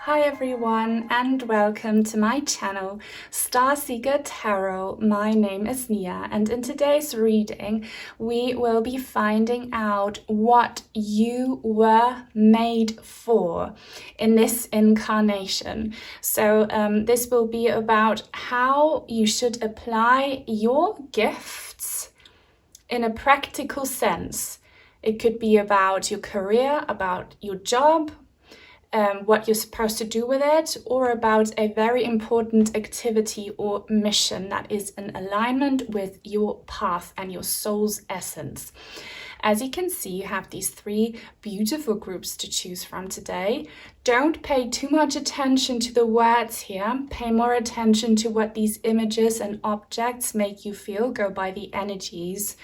Hi everyone and welcome to my channel Starseeker Tarot. My name is Nia and in today's reading we will be finding out what you were made for in this incarnation. So this will be about how you should apply your gifts in a practical sense. It could be about your career, about your job, what you're supposed to do with it, or about a very important activity or mission that is in alignment with your path and your soul's essence. As you can see, you have these three beautiful groups to choose from today. Don't pay too much attention to the words here. Pay more attention to what these images and objects make you feel. Go by the energies.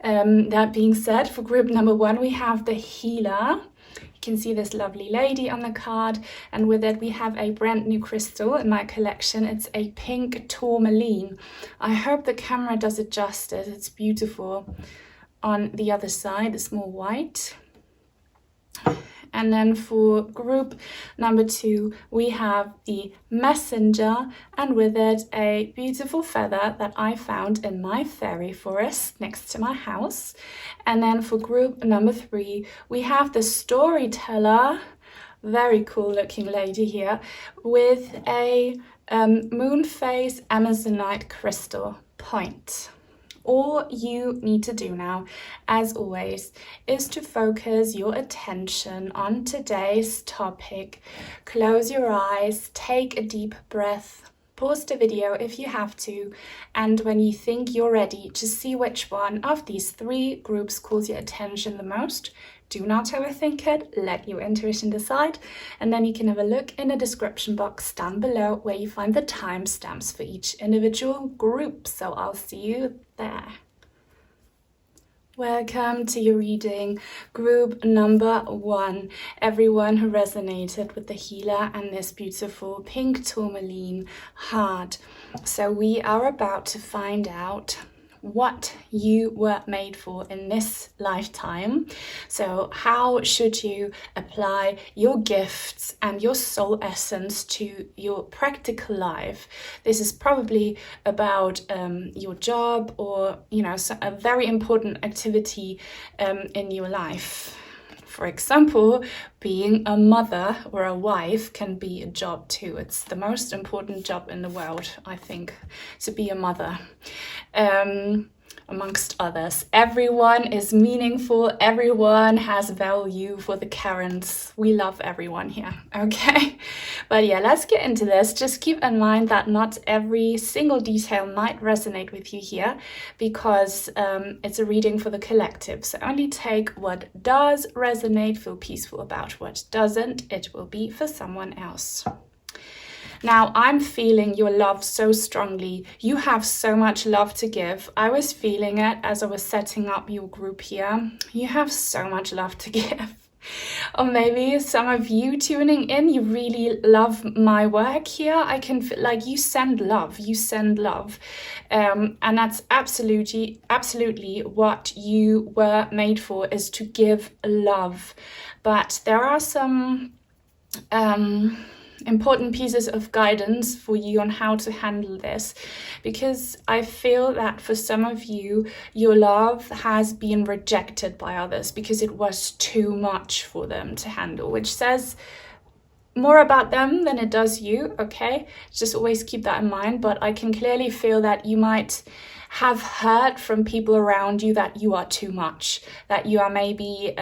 That being said, for group number one, we have the healer. You can see this lovely lady on the card, and with it we have a brand new crystal in my collection. It's a pink Tourmaline. I hope the camera does it justice. It's beautiful. On the other side it's more white. And then for group number two, we have the messenger, and with it a beautiful feather that I found in my fairy forest next to my house. And then for group number three, we have the storyteller, very cool looking lady here, with a moon phase amazonite crystal point. All you need to do now, as always, is to focus your attention on today's topic. Close your eyes, take a deep breath, pause the video if you have to, and when you think you're ready to see which one of these three groups calls your attention the most, do not overthink it, let your intuition decide, and then you can have a look in the description box down below where you find the timestamps for each individual group. So I'll see you there. Welcome to your reading, group number one. Everyone who resonated with the healer and this beautiful pink tourmaline heart. So we are about to find out what you were made for in this lifetime. So how should you apply your gifts and your soul essence to your practical life? This is probably about your job, or a very important activity in your life. For example, being a mother or a wife can be a job too. It's the most important job in the world, I think, to be a mother. Amongst others. Everyone is meaningful. Everyone has value for the Karens. We love everyone here, okay? But yeah, let's get into this. Just keep in mind that not every single detail might resonate with you here, because it's a reading for the collective. So only take what does resonate, feel peaceful about what doesn't. It will be for someone else. Now, I'm feeling your love so strongly. You have so much love to give. I was feeling it as I was setting up your group here. You have so much love to give. Or maybe some of you tuning in, you really love my work here. I can feel like you send love. And that's absolutely what you were made for, is to give love. But there are some important pieces of guidance for you on how to handle this, because I feel that for some of you, your love has been rejected by others because it was too much for them to handle, which says more about them than it does you, okay? Just always keep that in mind. But I can clearly feel that you might have heard from people around you that you are too much, that you are maybe,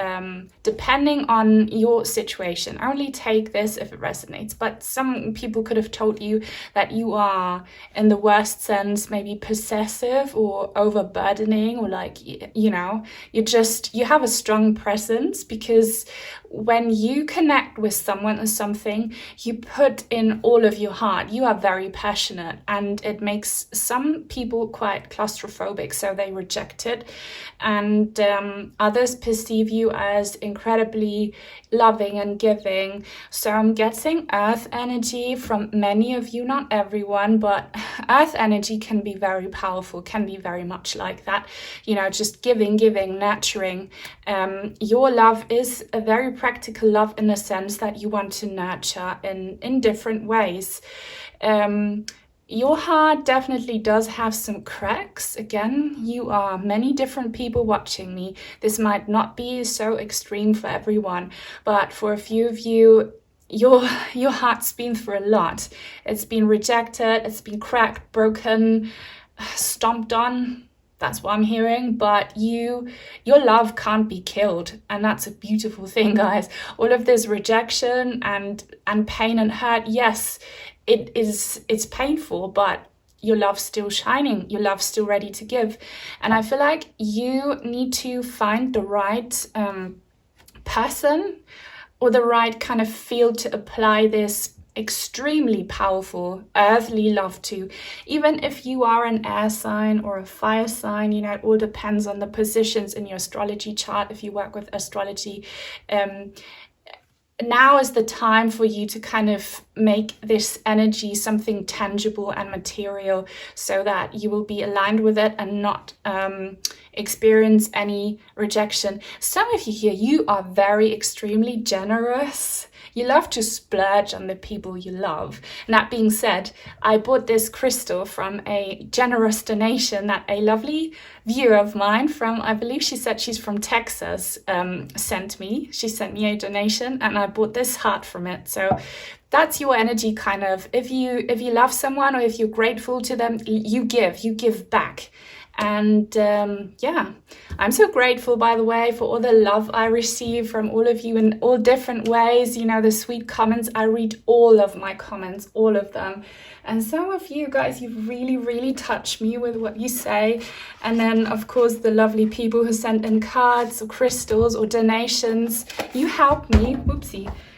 depending on your situation, only take this if it resonates, but some people could have told you that you are, in the worst sense, maybe possessive or overburdening, or like, you have a strong presence, because when you connect with someone or something, you put in all of your heart. You are very passionate, and it makes some people quite claustrophobic, so they reject it. And others perceive you as incredibly loving and giving. So I'm getting earth energy from many of you, not everyone, but earth energy can be very powerful, can be very much like that, you know, just giving, nurturing. Your love is a very practical love in the sense that you want to nurture in different ways. Your heart definitely does have some cracks. Again, you are many different people watching me. This might not be so extreme for everyone, but for a few of you, your heart's been through a lot. It's been rejected, it's been cracked, broken, stomped on. That's what I'm hearing. But your love can't be killed, and that's a beautiful thing, guys. All of this rejection and pain and hurt, yes, it's painful, but your love's still shining, your love's still ready to give. And I feel like you need to find the right person or the right kind of field to apply this extremely powerful earthly love to. Even if you are an air sign or a fire sign, you know, it all depends on the positions in your astrology chart if you work with astrology. Now is the time for you to kind of make this energy something tangible and material, so that you will be aligned with it and not experience any rejection. Some of you here, you are very extremely generous. You love to splurge on the people you love. And that being said, I bought this crystal from a generous donation that a lovely viewer of mine from, I believe she said she's from Texas, sent me. She sent me a donation and I bought this heart from it. So that's your energy, kind of. If you love someone or if you're grateful to them, you give back. And yeah, I'm so grateful, by the way, for all the love I receive from all of you in all different ways. You know, the sweet comments. I read all of my comments, all of them. And some of you guys, you've really, really touched me with what you say. And then, of course, the lovely people who sent in cards or crystals or donations. You help me,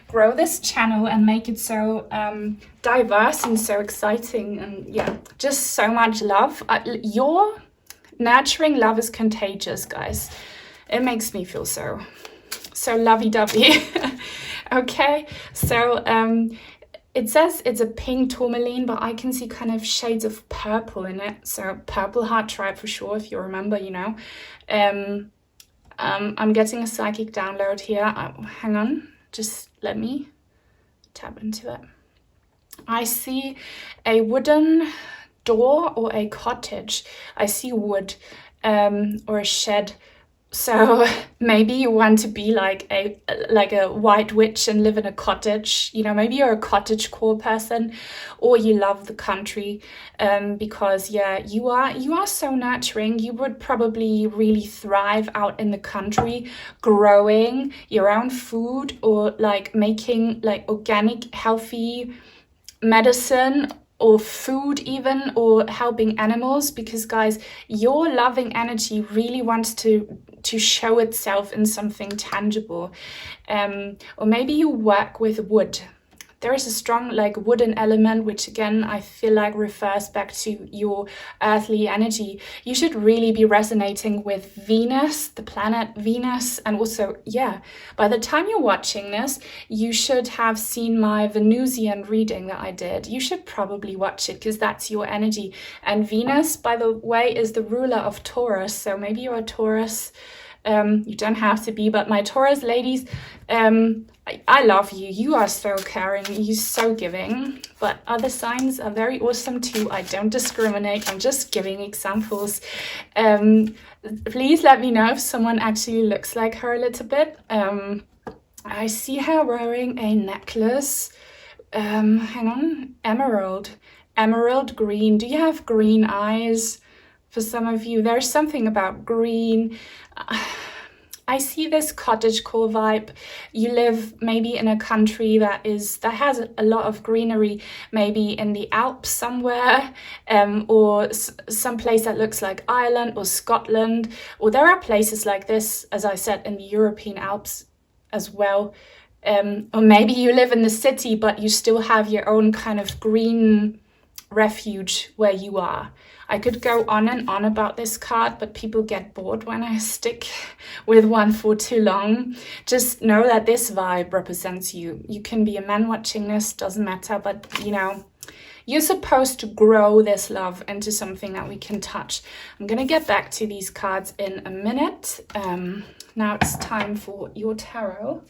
grow this channel and make it so diverse and so exciting. And yeah, just so much love. Your nurturing love is contagious, guys. It makes me feel so lovey-dovey. Okay, so it says it's a pink tourmaline, but I can see kind of shades of purple in it. So purple heart tribe for sure, if you remember, you know. I'm getting a psychic download here. Hang on, just let me tap into it. I see a wooden door or a cottage. I see wood or a shed. So maybe you want to be like a white witch and live in a cottage. You know, maybe you're a cottagecore person, or you love the country, because yeah, you are so nurturing. You would probably really thrive out in the country, growing your own food, or like making like organic, healthy medicine or food even, or helping animals, because guys, your loving energy really wants to show itself in something tangible. Or maybe you work with wood. There is a strong like wooden element, which again I feel like refers back to your earthly energy. You should really be resonating with Venus, the planet Venus. And also, yeah, by the time you're watching this, you should have seen my Venusian reading that I did. You should probably watch it, because that's your energy. And Venus, by the way, is the ruler of Taurus. So maybe you're a Taurus. You don't have to be, but my Taurus ladies, I love you. You are so caring. You're so giving. But other signs are very awesome too. I don't discriminate. I'm just giving examples. Please let me know if someone actually looks like her a little bit. I see her wearing a necklace. Hang on. Emerald green. Do you have green eyes? For some of you, there's something about green. I see this cottagecore vibe. You live maybe in a country that has a lot of greenery, maybe in the Alps somewhere, or some place that looks like Ireland or Scotland. Or there are places like this, as I said, in the European Alps as well. Or maybe you live in the city, but you still have your own kind of green refuge where you are. I could go on and on about this card, but people get bored when I stick with one for too long. Just know that this vibe represents you. You can be a man watching this, doesn't matter, but you know, you're supposed to grow this love into something that we can touch. I'm gonna get back to these cards in a minute. Now it's time for your tarot.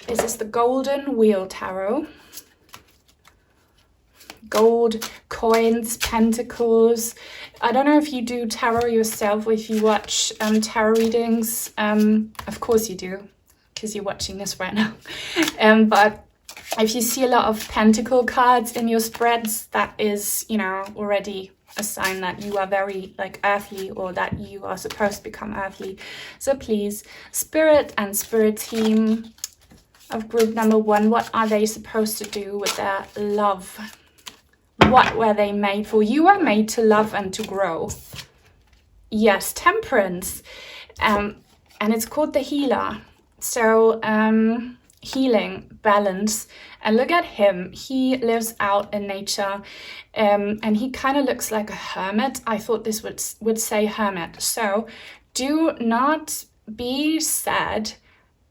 This is the Golden Wheel Tarot. Gold, coins, pentacles. I don't know if you do tarot yourself or if you watch tarot readings. Of course you do, because you're watching this right now. But if you see a lot of pentacle cards in your spreads, that is, you know, already a sign that you are very like earthly, or that you are supposed to become earthly. So please, spirit and spirit team of group number 1, what are they supposed to do with their love? What were they made for? You are made to love and to grow. Yes, temperance. And it's called the healer. So healing, balance. And look at him. He lives out in nature. And he kind of looks like a hermit. I thought this would say hermit. So do not be sad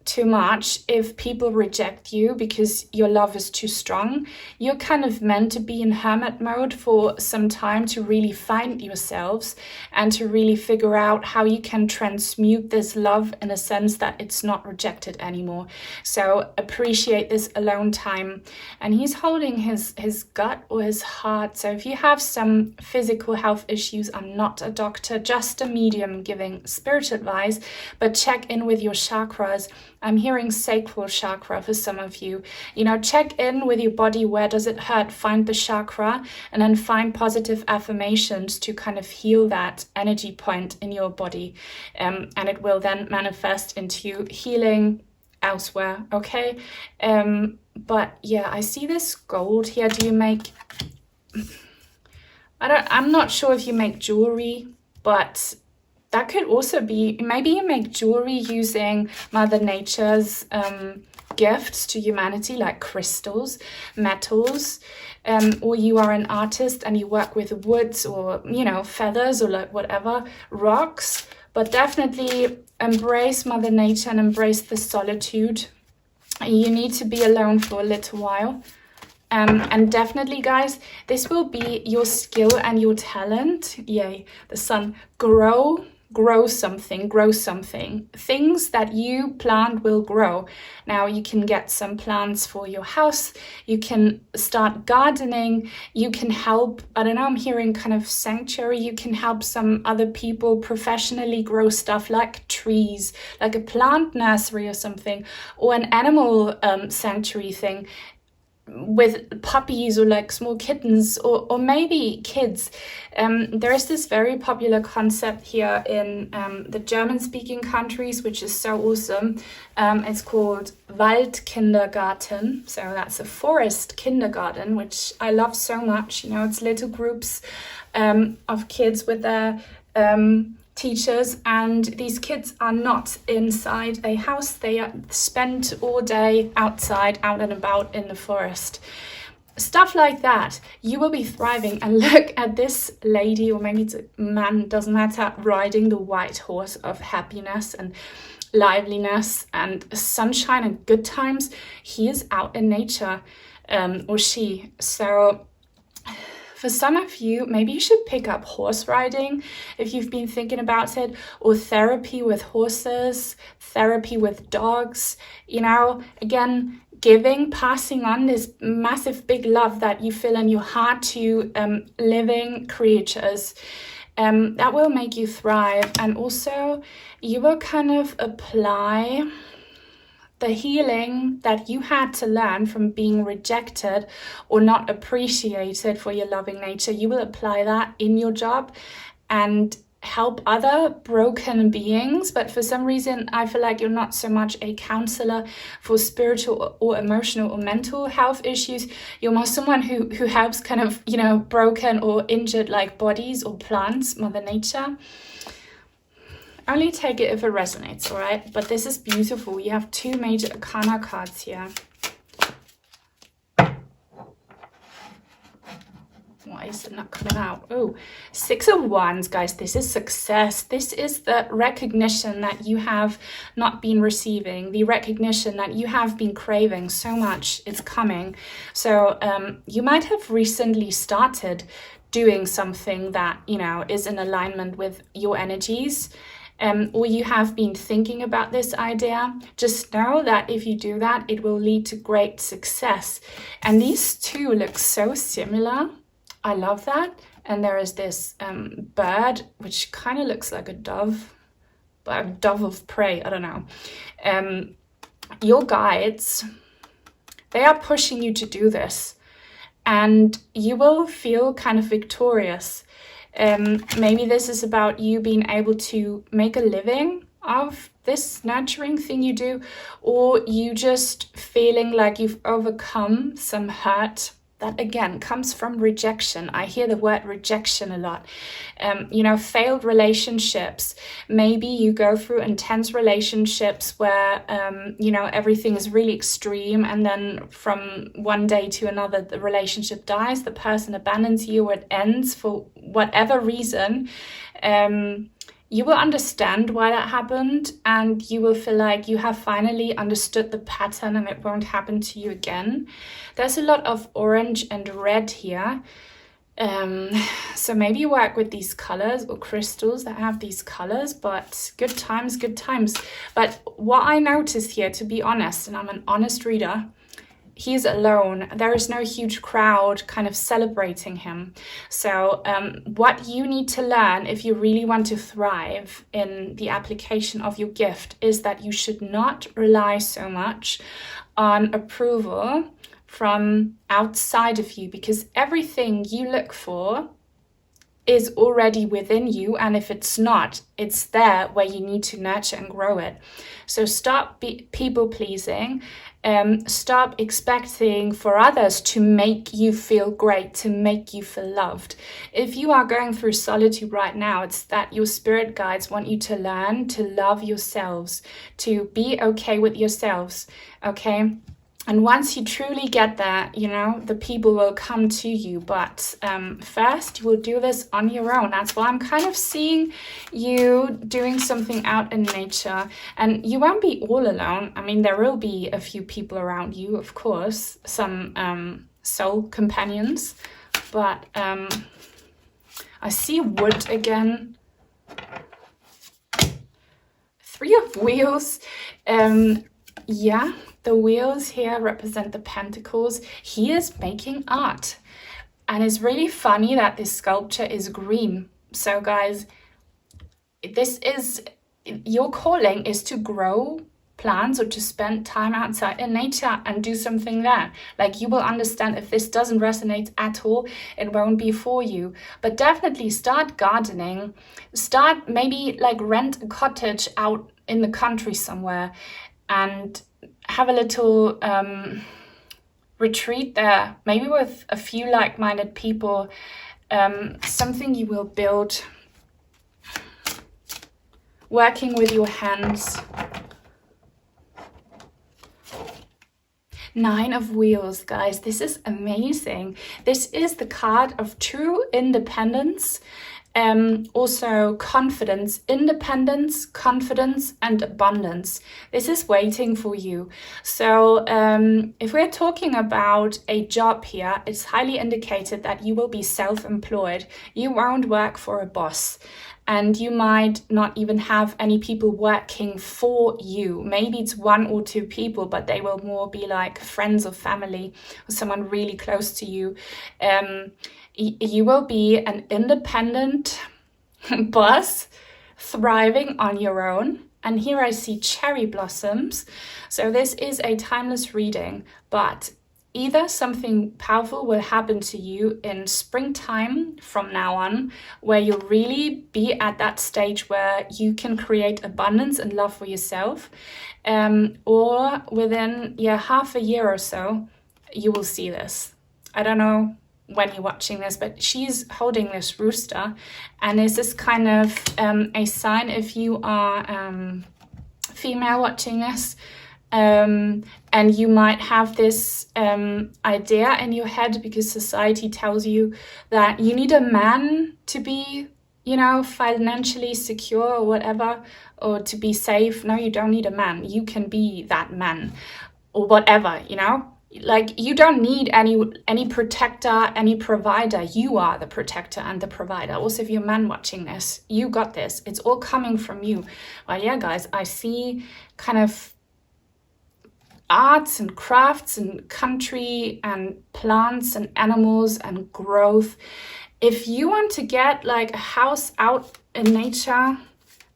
too much if people reject you because your love is too strong. You're kind of meant to be in hermit mode for some time to really find yourselves and to really figure out how you can transmute this love in a sense that it's not rejected anymore. So appreciate this alone time. And he's holding his gut or his heart. So if you have some physical health issues, I'm not a doctor, just a medium giving spiritual advice, but check in with your chakras. I'm hearing sacral chakra for some of you. You know, check in with your body. Where does it hurt? Find the chakra and then find positive affirmations to kind of heal that energy point in your body. And it will then manifest into healing elsewhere, okay? But yeah, I see this gold here. Do you make... I'm not sure if you make jewelry, but... that could also be, maybe you make jewelry using Mother Nature's gifts to humanity, like crystals, metals, or you are an artist and you work with woods or, you know, feathers or like whatever, rocks. But definitely embrace Mother Nature and embrace the solitude. You need to be alone for a little while. And definitely, guys, this will be your skill and your talent. Yay, the sun. Grow something. Things that you plant will grow. Now you can get some plants for your house. You can start gardening. You can help, I don't know, I'm hearing kind of sanctuary. You can help some other people professionally grow stuff like trees, like a plant nursery or something, or an animal sanctuary thing with puppies or like small kittens or maybe kids. There is this very popular concept here in the German-speaking countries, which is so awesome. It's called Waldkindergarten. So that's a forest kindergarten, which I love so much. You know, it's little groups of kids with their teachers, and these kids are not inside a house. They are spent all day outside, out and about in the forest. Stuff like that. You will be thriving. And look at this lady, or maybe it's a man, doesn't matter, riding the white horse of happiness and liveliness and sunshine and good times. He is out in nature, or she. So for some of you, maybe you should pick up horse riding if you've been thinking about it, or therapy with horses, therapy with dogs. You know, again, giving, passing on this massive big love that you feel in your heart to living creatures. That will make you thrive. And also you will kind of apply the healing that you had to learn from being rejected or not appreciated for your loving nature. You will apply that in your job and help other broken beings. But for some reason, I feel like you're not so much a counselor for spiritual or emotional or mental health issues. You're more someone who helps kind of, you know, broken or injured like bodies or plants, Mother Nature. Only take it if it resonates, all right? But this is beautiful. You have two major arcana cards here. is it not coming out? Oh, 6 of Wands, guys. This is success. This is the recognition that you have not been receiving, the recognition that you have been craving so much. It's coming. So you might have recently started doing something that, you know, is in alignment with your energies. Or you have been thinking about this idea. Just know that if you do that, it will lead to great success. And these two look so similar. I love that. And there is this bird, which kind of looks like a dove, but a dove of prey, I don't know. Your guides, they are pushing you to do this. And you will feel kind of victorious. Maybe this is about you being able to make a living of this nurturing thing you do, or you just feeling like you've overcome some hurt that again comes from rejection. I hear the word rejection a lot. You know, failed relationships. Maybe you go through intense relationships where, you know, everything is really extreme, and then from one day to another, the relationship dies, the person abandons you, or it ends for whatever reason. You will understand why that happened, and you will feel like you have finally understood the pattern and it won't happen to you again. There's a lot of orange and red here. So maybe work with these colors or crystals that have these colors, but good times, good times. But what I notice here, to be honest, and I'm an honest reader, he's alone. There is no huge crowd kind of celebrating him. So what you need to learn if you really want to thrive in the application of your gift is that you should not rely so much on approval from outside of you, because everything you look for is already within you, and if it's not, it's there where you need to nurture and grow it. So stop people pleasing. Stop expecting for others to make you feel great, to make you feel loved. If you are going through solitude right now, it's that your spirit guides want you to learn to love yourselves, to be okay with yourselves, okay? And once you truly get that, you know, the people will come to you. But first, you will do this on your own. That's why I'm kind of seeing you doing something out in nature. And you won't be all alone. I mean, there will be a few people around you, of course, some soul companions. But I see wood again. 3 of Wheels. Yeah. The wheels here represent the pentacles. He is making art. And it's really funny that this sculpture is green. So guys, this is, your calling is to grow plants or to spend time outside in nature and do something there. Like, you will understand if this doesn't resonate at all, it won't be for you. But definitely start gardening. Start maybe like rent a cottage out in the country somewhere and have a little retreat there, maybe with a few like-minded people, something you will build, working with your hands. 9 of Wheels, guys, this is amazing. This is the card of true independence. Also confidence, independence, confidence, and abundance. This is waiting for you. So if we're talking about a job here, it's highly indicated that you will be self-employed. You won't work for a boss. And you might not even have any people working for you. Maybe it's 1 or 2 people, but they will more be like friends or family or someone really close to you. You will be an independent boss, thriving on your own. And here I see cherry blossoms. So this is a timeless reading, but either something powerful will happen to you in springtime from now on, where you'll really be at that stage where you can create abundance and love for yourself, or within half a year or so, you will see this. I don't know when you're watching this, but she's holding this rooster, and is this kind of a sign, if you are female watching this, And you might have this idea in your head because society tells you that you need a man to be, you know, financially secure or whatever, or to be safe. No, you don't need a man. You can be that man or whatever, you know? Like, you don't need any protector, any provider. You are the protector and the provider. Also, if you're a man watching this, you got this. It's all coming from you. Well, yeah, guys, I see kind of arts and crafts and country and plants and animals and growth. If you want to get like a house out in nature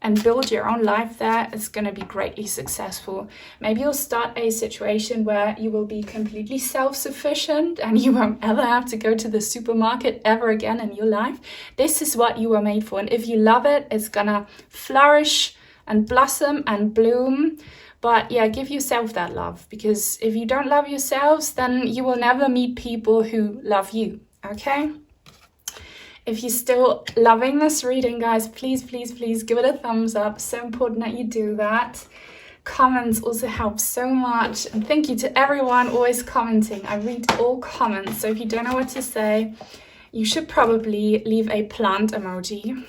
and build your own life there, it's going to be greatly successful. Maybe you'll start a situation where you will be completely self-sufficient and you won't ever have to go to the supermarket ever again in your life. This is what you were made for. And if you love it, it's going to flourish and blossom and bloom. But yeah, give yourself that love, because if you don't love yourselves, then you will never meet people who love you, okay? If you're still loving this reading, guys, please, please, please give it a thumbs up. So important that you do that. Comments also help so much. And thank you to everyone always commenting. I read all comments. So if you don't know what to say, you should probably leave a plant emoji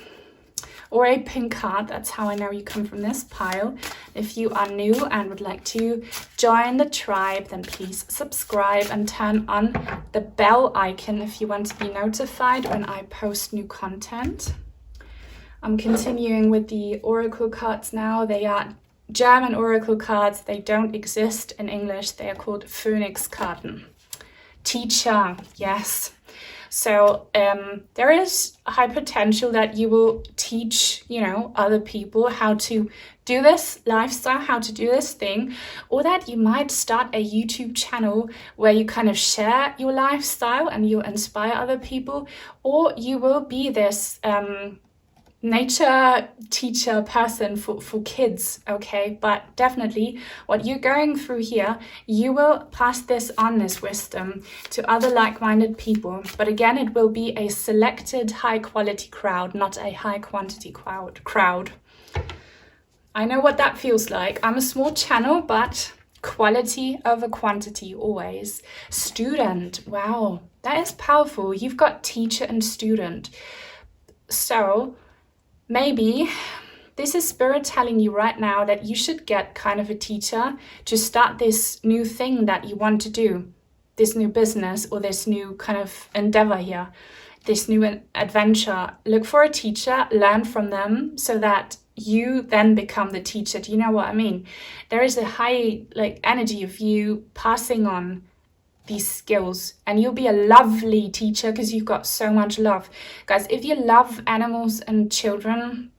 or a pink card. That's how I know you come from this pile. If you are new and would like to join the tribe, then please subscribe and turn on the bell icon if you want to be notified when I post new content. I'm continuing with the oracle cards now. They are German oracle cards. They don't exist in English. They are called Phönixkarten. Teacher, yes. So there is high potential that you will teach, you know, other people how to do this lifestyle, how to do this thing, or that you might start a YouTube channel where you kind of share your lifestyle and you inspire other people, or you will be this nature teacher person for kids, okay? But definitely what you're going through here, you will pass this on, this wisdom, to other like-minded people. But again, it will be a selected high-quality crowd, not a high-quantity crowd. I know what that feels like. I'm a small channel, but quality over quantity always. Student, wow, that is powerful. You've got teacher and student. So maybe this is Spirit telling you right now that you should get kind of a teacher to start this new thing that you want to do, this new business or this new kind of endeavor here, this new adventure. Look for a teacher, learn from them so that you then become the teacher. Do you know what I mean? There is a high energy of you passing on these skills, and you'll be a lovely teacher because you've got so much love. Guys, if you love animals and children,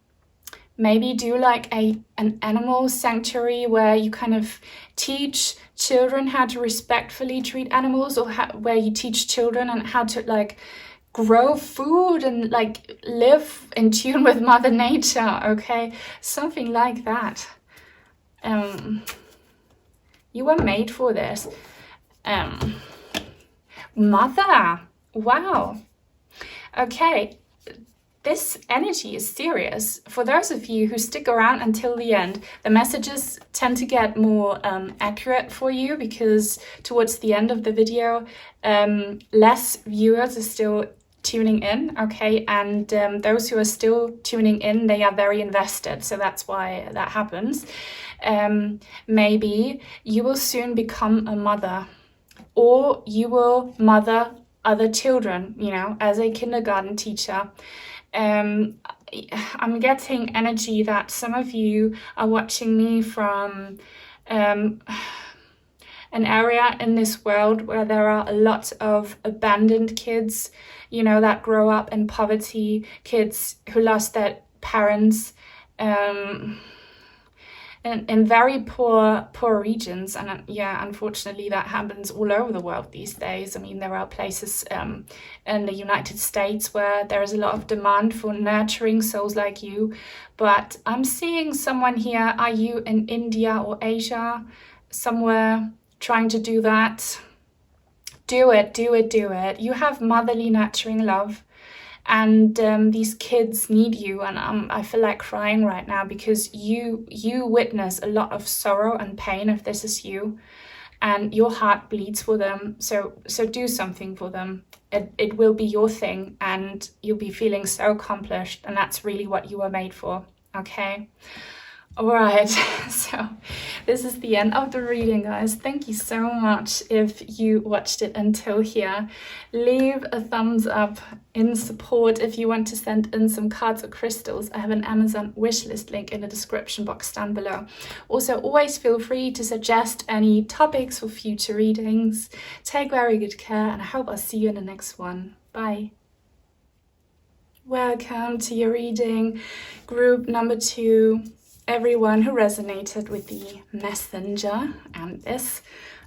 maybe do like an animal sanctuary where you kind of teach children how to respectfully treat animals, or where you teach children and how to grow food and live in tune with Mother Nature, okay? Something like that. You were made for this. Mother, wow. Okay, this energy is serious. For those of you who stick around until the end, the messages tend to get more accurate for you, because towards the end of the video, less viewers are still tuning in, okay? And those who are still tuning in, they are very invested, so that's why that happens. Maybe you will soon become a mother, or you will mother other children, you know, as a kindergarten teacher. I'm getting energy that some of you are watching me from an area in this world where there are a lot of abandoned kids, you know, that grow up in poverty, kids who lost their parents, in very poor regions. And yeah, unfortunately that happens all over the world these days. I mean, there are places in the United States where there is a lot of demand for nurturing souls like you, but I'm seeing someone here. Are you in India or Asia somewhere trying to do that? Do it. You have motherly nurturing love, and these kids need you, and I feel like crying right now because you witness a lot of sorrow and pain if this is you, and your heart bleeds for them. So do something for them. It will be your thing, and you'll be feeling so accomplished, and that's really what you were made for. Okay. All right, so this is the end of the reading, guys. Thank you so much if you watched it until here. Leave a thumbs up in support if you want to send in some cards or crystals. I have an Amazon wishlist link in the description box down below. Also, always feel free to suggest any topics for future readings. Take very good care, and I hope I'll see you in the next one. Bye. Welcome to your reading, group number 2. Everyone who resonated with the messenger and this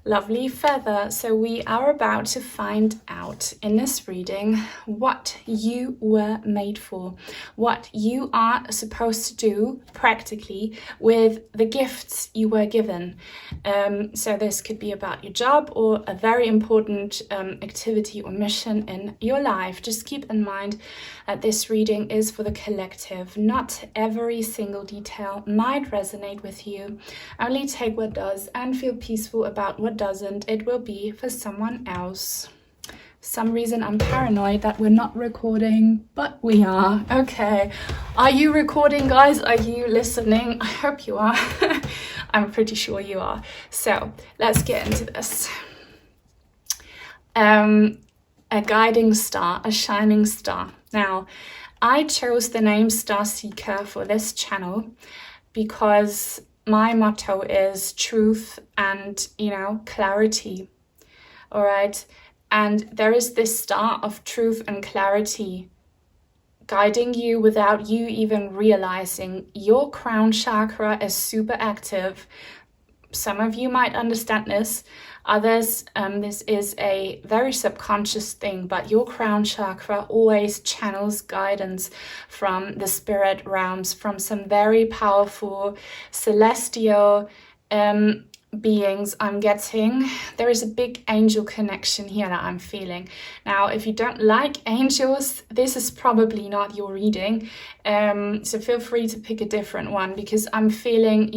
lovely feather. So we are about to find out in this reading what you were made for, what you are supposed to do practically with the gifts you were given. So this could be about your job or a very important activity or mission in your life. Just keep in mind that this reading is for the collective. Not every single detail might resonate with you. Only take what does and feel peaceful about what doesn't. It will be for someone else. For some reason I'm paranoid that we're not recording, but we are. Okay, are you recording, guys? Are you listening? I hope you are. I'm pretty sure you are. So let's get into this. A guiding star, a shining star. Now, I chose the name Star Seeker for this channel because my motto is truth and, clarity. All right. And there is this star of truth and clarity guiding you without you even realizing. Your crown chakra is super active. Some of you might understand this. Others, this is a very subconscious thing, but your crown chakra always channels guidance from the spirit realms, from some very powerful celestial beings I'm getting. There is a big angel connection here that I'm feeling. Now, if you don't like angels, this is probably not your reading. So feel free to pick a different one, because I'm feeling,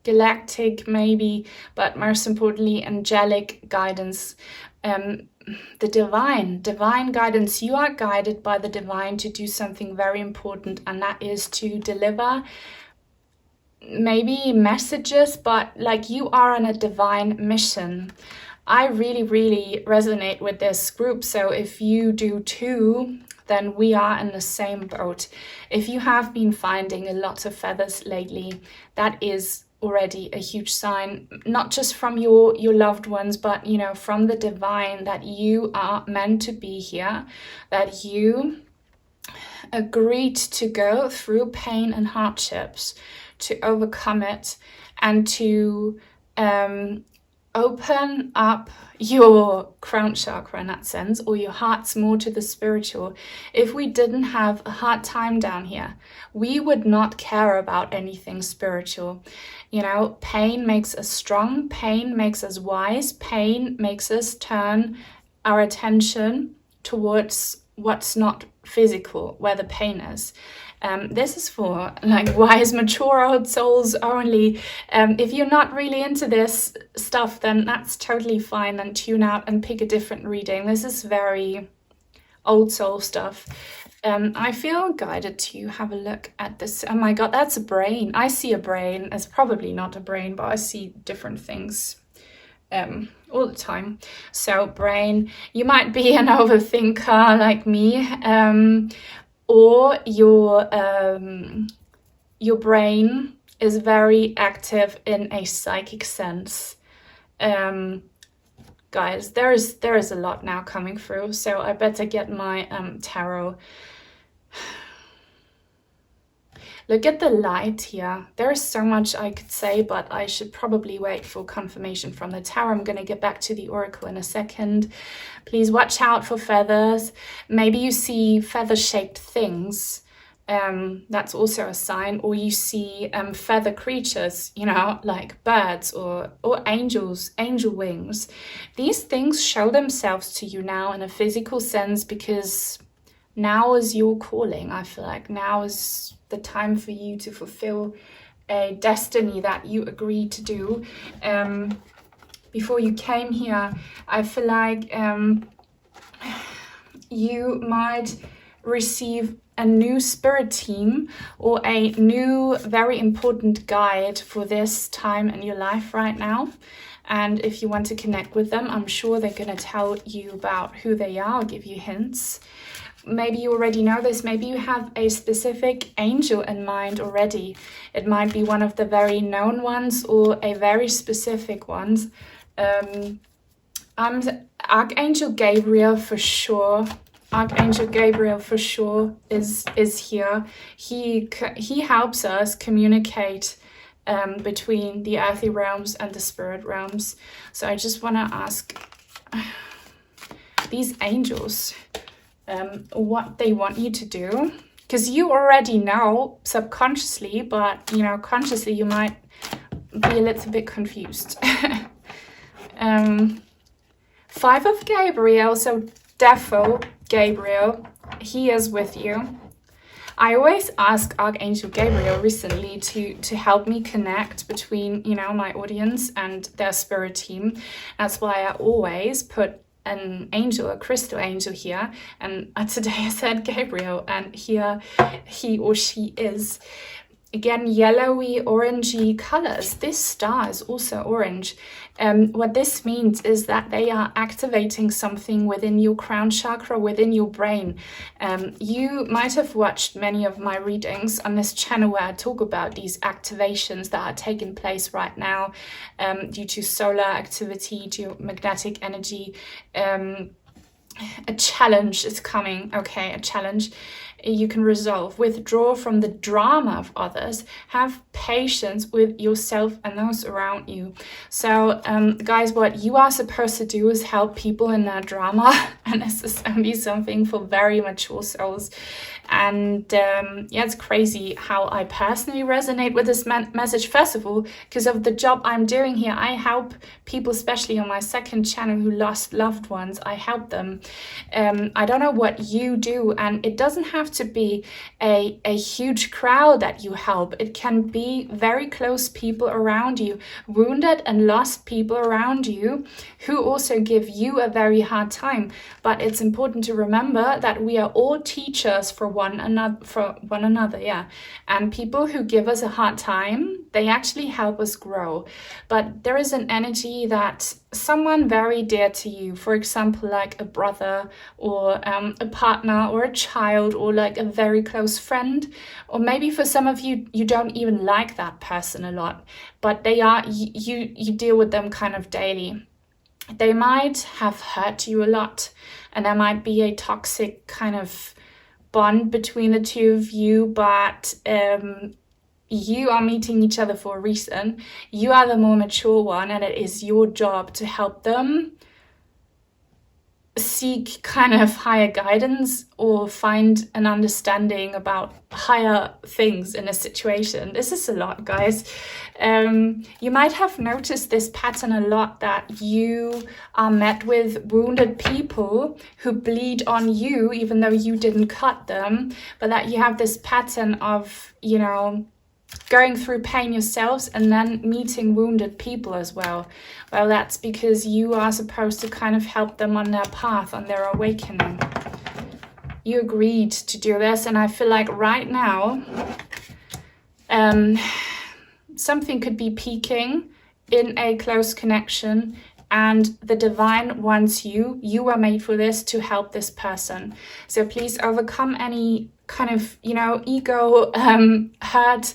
galactic maybe, but most importantly angelic guidance, the divine guidance. You are guided by the divine to do something very important, and that is to deliver maybe messages, but like you are on a divine mission. I really resonate with this group, so if you do too, then we are in the same boat. If you have been finding a lot of feathers lately, that is already a huge sign, not just from your loved ones, but from the divine, that you are meant to be here, that you agreed to go through pain and hardships, to overcome it, and to open up your crown chakra in that sense, or your heart's more to the spiritual. If we didn't have a hard time down here, we would not care about anything spiritual. Pain makes us strong, pain makes us wise, pain makes us turn our attention towards what's not physical, where the pain is. This is for wise, mature old souls only. If you're not really into this stuff, then that's totally fine, and tune out and pick a different reading. This is very old soul stuff. I feel guided to have a look at this. Oh my god, that's a brain. I see a brain. It's probably not a brain, but I see different things all the time. So brain, you might be an overthinker like me, or your brain is very active in a psychic sense. Guys, there is a lot now coming through, so I better get my tarot. Look at the light here. There is so much I could say, but I should probably wait for confirmation from the tarot. I'm going to get back to the oracle in a second. Please watch out for feathers. Maybe you see feather-shaped things. That's also a sign. Or you see feather creatures, like birds or angels, angel wings. These things show themselves to you now in a physical sense because now is your calling. I feel like now is the time for you to fulfill a destiny that you agreed to do. Before you came here, I feel like you might receive a new spirit team or a new very important guide for this time in your life right now. And if you want to connect with them, I'm sure they're going to tell you about who they are, or give you hints. Maybe you already know this. Maybe you have a specific angel in mind already. It might be one of the very known ones or a very specific ones. Archangel Gabriel for sure. Archangel Gabriel for sure is here. He helps us communicate between the earthly realms and the spirit realms. So I just want to ask these angels what they want you to do, because you already know subconsciously, but consciously you might be a little bit confused. 5 of Gabriel, so defo Gabriel, he is with you. I always ask Archangel Gabriel recently to help me connect between, my audience and their spirit team. That's why I always put an angel, a crystal angel here. And today I said Gabriel, and here he or she is. Again, yellowy, orangey colors. This star is also orange. What this means is that they are activating something within your crown chakra, within your brain. You might have watched many of my readings on this channel where I talk about these activations that are taking place right now due to solar activity, to magnetic energy. A challenge is coming, okay, a challenge you can resolve. Withdraw from the drama of others. Have patience with yourself and those around you. So, guys, what you are supposed to do is help people in their drama, and this is only something for very mature souls. And it's crazy how I personally resonate with this message. First of all, because of the job I'm doing here, I help people, especially on my second channel, who lost loved ones. I help them. I don't know what you do, and it doesn't have to be a huge crowd that you help. It can be very close people around you, wounded and lost people around you, who also give you a very hard time. But it's important to remember that we are all teachers for one another, yeah. And people who give us a hard time, they actually help us grow. But there is an energy that someone very dear to you, for example, like a brother or a partner or a child or like a very close friend, or maybe for some of you, you don't even like that person a lot, but they are, you deal with them kind of daily. They might have hurt you a lot, and there might be a toxic kind of bond between the two of you, but you are meeting each other for a reason. You are the more mature one, and it is your job to help them seek kind of higher guidance or find an understanding about higher things in a situation. This is a lot, guys. You might have noticed this pattern a lot, that you are met with wounded people who bleed on you even though you didn't cut them, but that you have this pattern of, going through pain yourselves and then meeting wounded people as well. Well, that's because you are supposed to kind of help them on their path, on their awakening. You agreed to do this, and I feel like right now something could be peaking in a close connection, and the divine wants you were made for this, to help this person. So please overcome any kind of, ego hurt.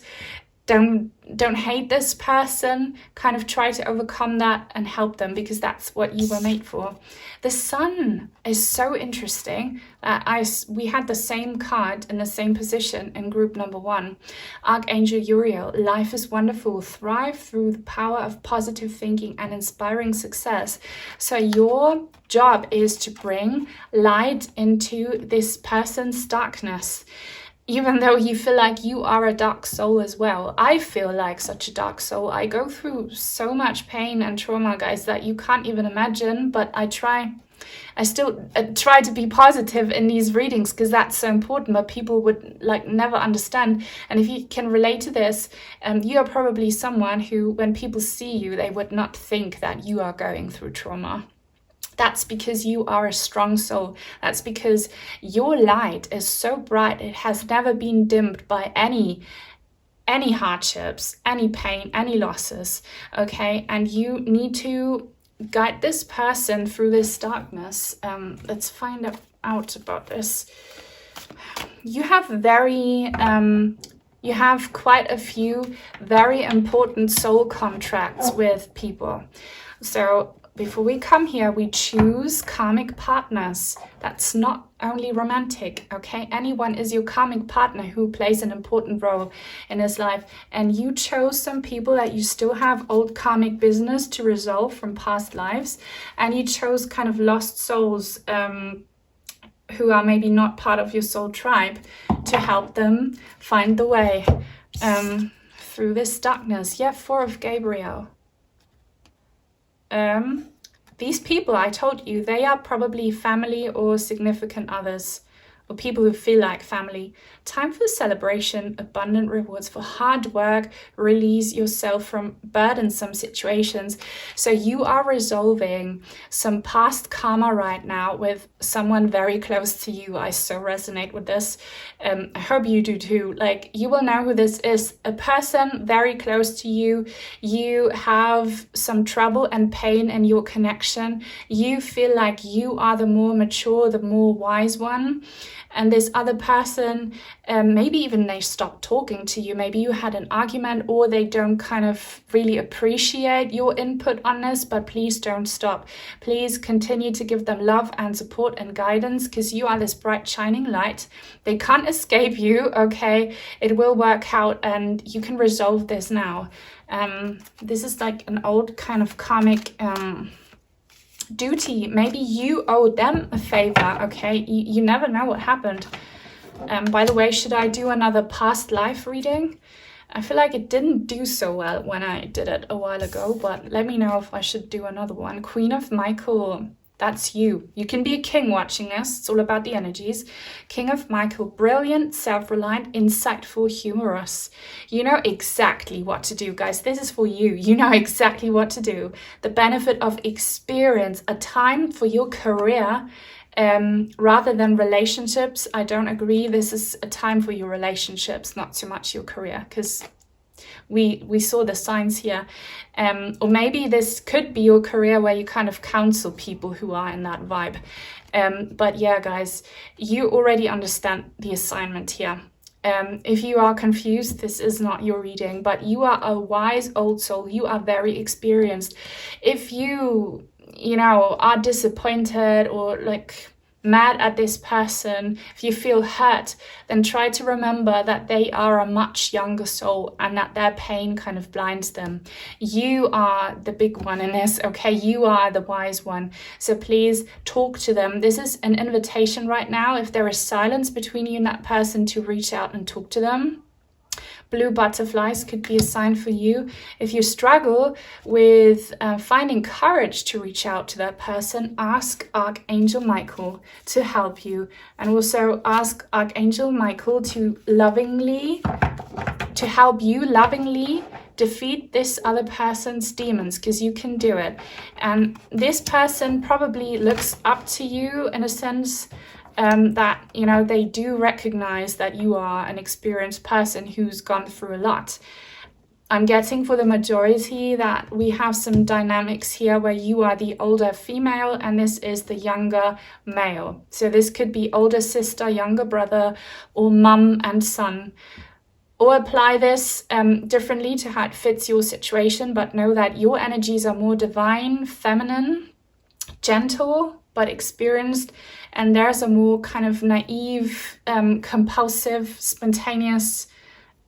Don't hate this person. Kind of try to overcome that and help them, because that's what you were made for. The sun is so interesting that we had the same card in the same position in group number 1. Archangel Uriel, life is wonderful. Thrive through the power of positive thinking and inspiring success. So your job is to bring light into this person's darkness. even though you feel like you are a dark soul as well. I feel like such a dark soul. I go through so much pain and trauma, guys, that you can't even imagine, but I still try to be positive in these readings because that's so important, but people would like never understand. And if you can relate to this, you are probably someone who, when people see you, they would not think that you are going through trauma. That's because you are a strong soul. That's because your light is so bright. It has never been dimmed by any hardships, any pain, any losses, okay? And you need to guide this person through this darkness. Let's find out about this. You have you have quite a few very important soul contracts with people. So before we come here, we choose karmic partners. That's not only romantic, okay? Anyone is your karmic partner who plays an important role in his life. And you chose some people that you still have old karmic business to resolve from past lives. And you chose kind of lost souls who are maybe not part of your soul tribe to help them find the way through this darkness. Yeah, 4 of Gabriel. These people, I told you, they are probably family or significant others, or people who feel like family. Time for celebration, abundant rewards for hard work, release yourself from burdensome situations. So you are resolving some past karma right now with someone very close to you. I so resonate with this. I hope you do too. Like, you will know who this is. A person very close to you. You have some trouble and pain in your connection. You feel like you are the more mature, the more wise one. And this other person, maybe even they stopped talking to you. Maybe you had an argument, or they don't kind of really appreciate your input on this, but please don't stop. Please continue to give them love and support and guidance, because you are this bright shining light. They can't escape you, okay? It will work out and you can resolve this now. This is like an old kind of karmic duty. Maybe you owe them a favor, okay? You never know what happened. By the way, should I do another past life reading? I feel like it didn't do so well when I did it a while ago, but let me know if I should do another one. Queen of Michael, that's you. You can be a king watching this. It's all about the energies. King of Michael, brilliant, self-reliant, insightful, humorous. You know exactly what to do, guys. This is for you. You know exactly what to do. The benefit of experience, a time for your career rather than relationships. I don't agree. This is a time for your relationships, not so much your career, because we saw the signs here. Or maybe this could be your career where you kind of counsel people who are in that vibe. But yeah, guys, you already understand the assignment here. If you are confused, this is not your reading, but you are a wise old soul. You are very experienced. If you know, are disappointed or like mad at this person, if you feel hurt, then try to remember that they are a much younger soul and that their pain kind of blinds them. You are the big one in this, okay? You are the wise one. So please talk to them. This is an invitation right now. If there is silence between you and that person, to reach out and talk to them. Blue butterflies could be a sign for you. If you struggle with finding courage to reach out to that person, ask Archangel Michael to help you. And also ask Archangel Michael to help you lovingly defeat this other person's demons, because you can do it. And this person probably looks up to you in a sense, that, you know, they do recognize that you are an experienced person who's gone through a lot. I'm getting for the majority that we have some dynamics here where you are the older female and this is the younger male. So this could be older sister, younger brother, or mum and son. Or apply this differently to how it fits your situation, but know that your energies are more divine, feminine, gentle, but experienced, and there's a more kind of naive, compulsive, spontaneous,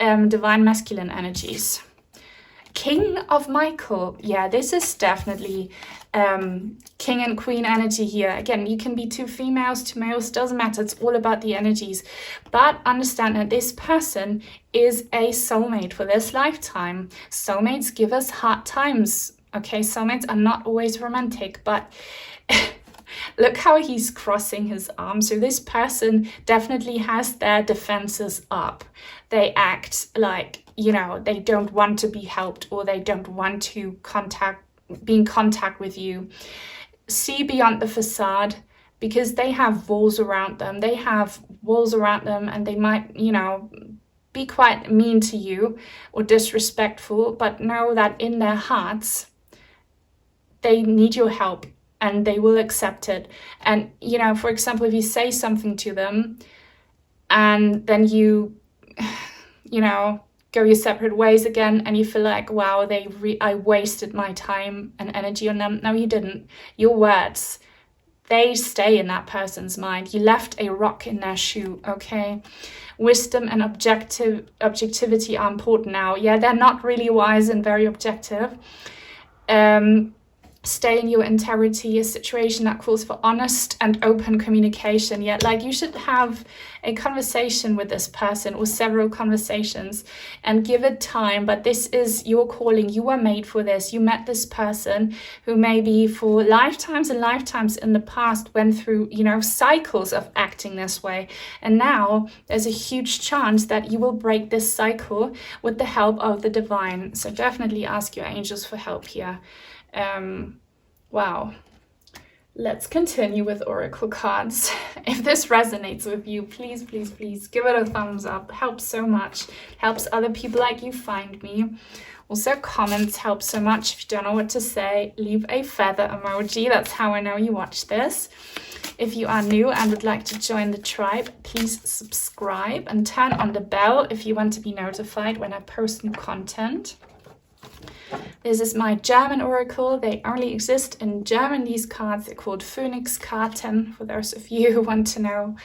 divine masculine energies. King of Michael. Yeah, this is definitely king and queen energy here. Again, you can be two females, two males, doesn't matter. It's all about the energies. But understand that this person is a soulmate for this lifetime. Soulmates give us hard times. Okay, soulmates are not always romantic, but look how he's crossing his arms. So this person definitely has their defenses up. They act like, you know, they don't want to be helped, or they don't want to be in contact with you. See beyond the facade, because they have walls around them. They have walls around them, and they might, you know, be quite mean to you or disrespectful, but know that in their hearts, they need your help and they will accept it. And, you know, for example, if you say something to them and then you know, go your separate ways again, and you feel like, wow, I wasted my time and energy on them. No, you didn't. Your words, they stay in that person's mind. You left a rock in their shoe, okay? Wisdom and objectivity are important now. Yeah, they're not really wise and very objective. Stay in your integrity, a situation that calls for honest and open communication. Yet, like, you should have a conversation with this person, or several conversations, and give it time. But this is your calling. You were made for this. You met this person who maybe for lifetimes and lifetimes in the past went through, you know, cycles of acting this way. And now there's a huge chance that you will break this cycle with the help of the divine. So definitely ask your angels for help here. Wow. Let's continue with oracle cards. If this resonates with you, please, please, please give it a thumbs up. It helps so much. Helps other people like you find me. Also, comments help so much. If you don't know what to say, leave a feather emoji. That's how I know you watch this. If you are new and would like to join the tribe, please subscribe and turn on the bell if you want to be notified when I post new content. This is my German oracle. They only exist in German, these cards. They're called Phoenix-Karten, for those of you who want to know.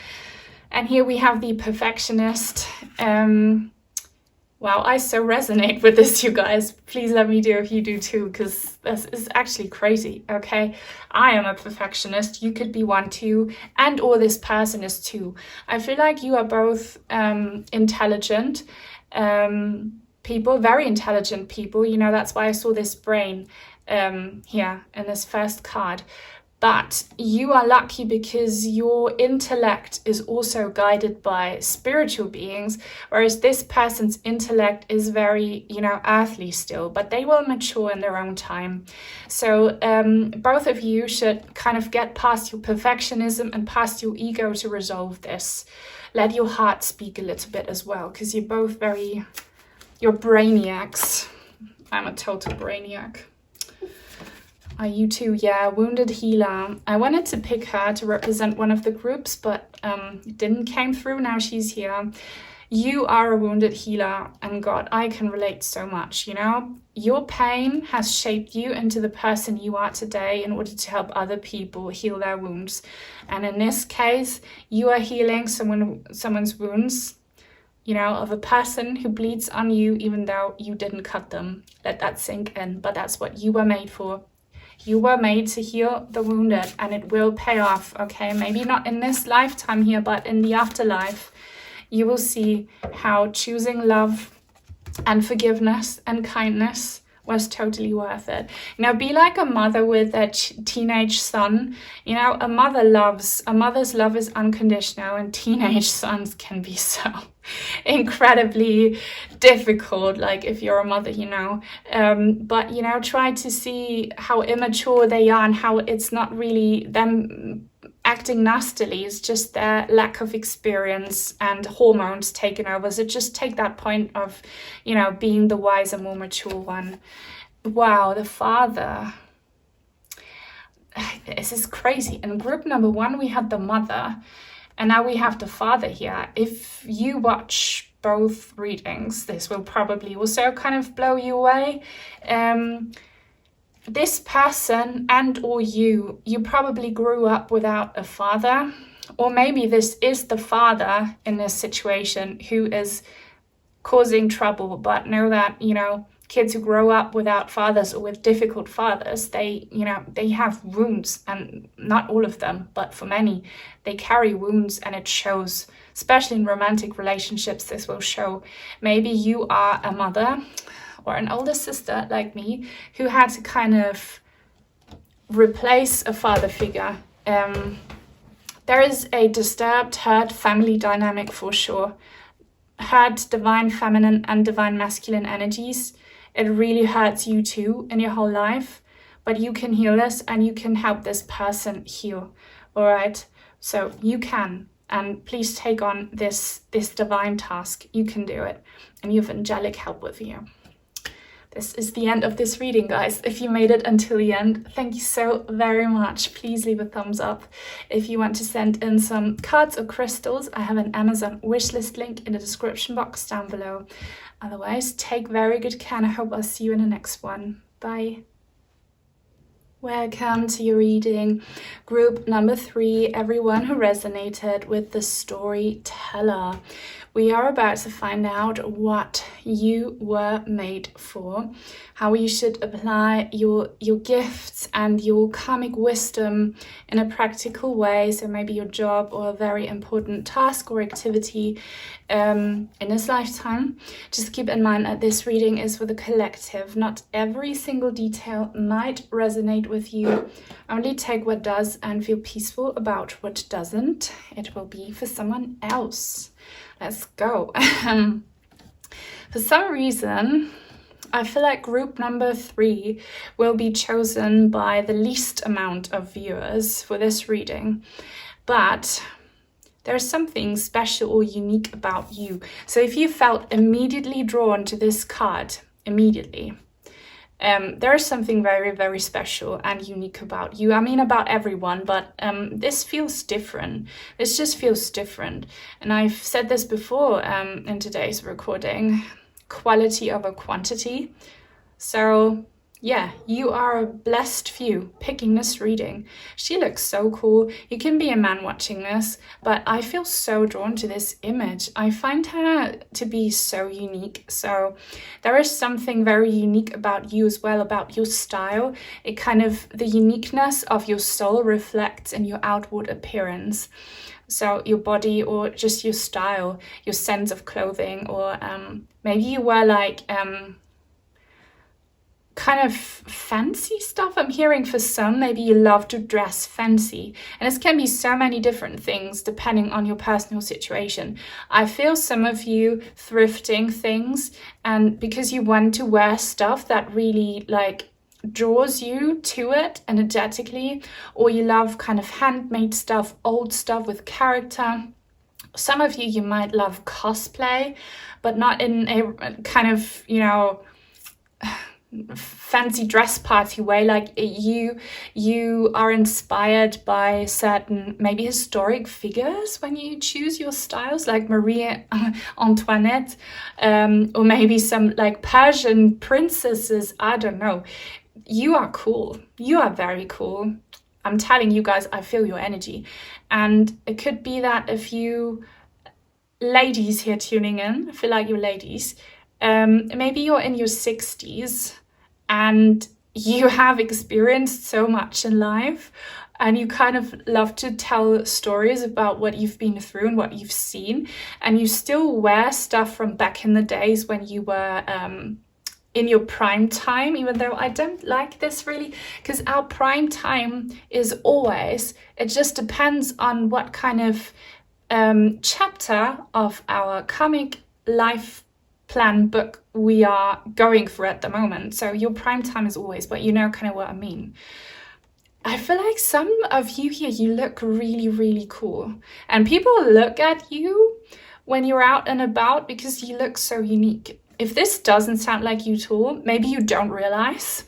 And here we have the perfectionist. Wow, I so resonate with this, you guys. Please let me know if you do too, because this is actually crazy, okay? I am a perfectionist. You could be one too, and or this person is too. I feel like you are both intelligent, people, very intelligent people. You know, that's why I saw this brain here in this first card. But you are lucky because your intellect is also guided by spiritual beings, whereas this person's intellect is very, you know, earthly still, but they will mature in their own time. So both of you should kind of get past your perfectionism and past your ego to resolve this. Let your heart speak a little bit as well, because you're both you're brainiacs. I'm a total brainiac. Are you too? Yeah, wounded healer. I wanted to pick her to represent one of the groups, but it didn't came through. Now she's here. You are a wounded healer, and God, I can relate so much, you know? Your pain has shaped you into the person you are today in order to help other people heal their wounds. And in this case, you are healing someone's wounds, you know, of a person who bleeds on you even though you didn't cut them. Let that sink in, but that's what you were made for. You were made to heal the wounded, and it will pay off, okay? Maybe not in this lifetime here, but in the afterlife. You will see how choosing love and forgiveness and kindness was totally worth it. You know, be like a mother with a teenage son. You know, a mother's love is unconditional, and teenage sons can be so incredibly difficult, like if you're a mother, you know. But, you know, try to see how immature they are and how it's not really them acting nastily. It's just their lack of experience and hormones taken over. So just take that point of, you know, being the wiser, more mature one. Wow, the father. This is crazy. In group number 1, we had the mother, and now we have the father here. If you watch both readings, this will probably also kind of blow you away. This person and or you probably grew up without a father, or maybe this is the father in this situation who is causing trouble, but know that, you know, kids who grow up without fathers or with difficult fathers, they have wounds, and not all of them, but for many, they carry wounds, and it shows, especially in romantic relationships. This will show. Maybe you are a mother or an older sister like me who had to kind of replace a father figure. There is a disturbed, hurt family dynamic for sure. Hurt divine feminine and divine masculine energies. It really hurts you too in your whole life, but you can heal this, and you can help this person heal. All right, so you can, and please take on this divine task. You can do it, and you have angelic help with you. This is the end of this reading, guys. If you made it until the end, thank you so very much. Please leave a thumbs up. If you want to send in some cards or crystals, I have an Amazon wishlist link in the description box down below. Otherwise, take very good care, and I hope I'll see you in the next one. Bye. Welcome to your reading, group number 3, everyone who resonated with the storyteller. We are about to find out what you were made for, how you should apply your gifts and your karmic wisdom in a practical way. So maybe your job or a very important task or activity in this lifetime. Just keep in mind that this reading is for the collective. Not every single detail might resonate with you. Only take what does and feel peaceful about what doesn't. It will be for someone else. Let's go. For some reason, I feel like group number 3 will be chosen by the least amount of viewers for this reading. But there's something special or unique about you. So if you felt immediately drawn to this card, immediately, there is something very, very special and unique about you. I mean, about everyone, but this feels different. This just feels different. And I've said this before in today's recording, quality over quantity. So yeah, you are a blessed few picking this reading. She looks so cool. You can be a man watching this, but I feel so drawn to this image. I find her to be so unique. So there is something very unique about you as well, about your style. It kind of, the uniqueness of your soul reflects in your outward appearance. So your body, or just your style, your sense of clothing, or maybe you wear like kind of fancy stuff. I'm hearing for some, maybe you love to dress fancy, and this can be so many different things depending on your personal situation. I feel some of you thrifting things, and because you want to wear stuff that really like draws you to it energetically, or you love kind of handmade stuff, old stuff with character. Some of you might love cosplay, but not in a kind of, you know, fancy dress party way. Like you are inspired by certain maybe historic figures when you choose your styles, like Marie Antoinette, or maybe some like Persian princesses. I don't know. You are cool. You are very cool. I'm telling you guys, I feel your energy. And it could be that if you ladies here tuning in, I feel like you're ladies, maybe you're in your 60s and you have experienced so much in life, and you kind of love to tell stories about what you've been through and what you've seen, and you still wear stuff from back in the days when you were in your prime time, even though I don't like this really, because our prime time is always, it just depends on what kind of chapter of our karmic life plan book we are going through at the moment. So your prime time is always, but you know kind of what I mean. I feel like some of you here, you look really, really cool. And people look at you when you're out and about because you look so unique. If this doesn't sound like you at all, maybe you don't realize,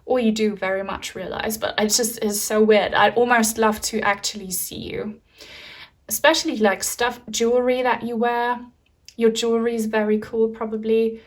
or you do very much realize, but it just is so weird. I'd almost love to actually see you. Especially like stuff, jewelry that you wear. Your jewelry is very cool, probably.